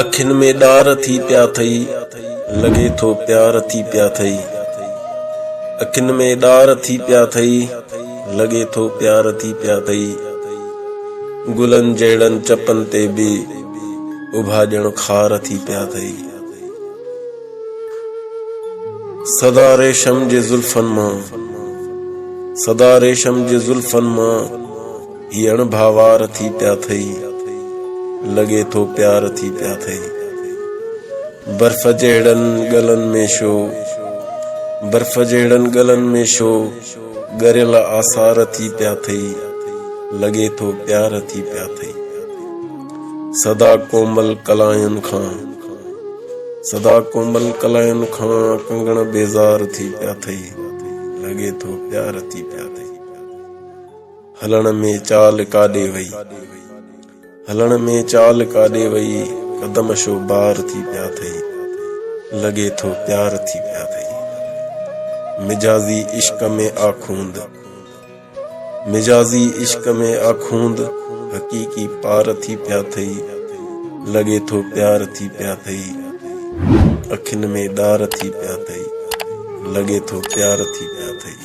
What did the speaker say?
अखिन में डार थी प्या थई, लगे थो प्यार थी प्या थई। अखिन में डार थी प्या थई, लगे थो प्यार थी प्या थई। गुलन जहिड़न चपन ते बि उभा ॼण खार थी प्या थई। सदा रेशम जे ज़ुल्फन मां, सदा रेशम जे ज़ुल्फन मां ही अणभावार थी प्या थई। लगे थो प्यार थी प्या थई। बर्फ जहिड़न गलन में शो, बर्फ जहिड़न गलन में शो ॻरियल आसार थी प्या थई। लगे थो प्यार थी प्या थई। सदा कोमल कलायुनि खां, सदा कोमल कलायुनि खां कंगण बेज़ार थी प्या थई। लगे थो प्यार थी प्या थई। हलण में चाल काॾे वई, हलण में चाल काॾे वई कदम शो बार थी प्या थई। लगे थो प्यार थी प्या थई। मिजाजी इश्क में आखूंद, मिजाजी इश्क में आखूंद हकीकी पार थी प्या थई। लगे थो प्यार थी प्या थई। अखिन में डार थी प्या थई। लगे थो प्यार थी प्या थई।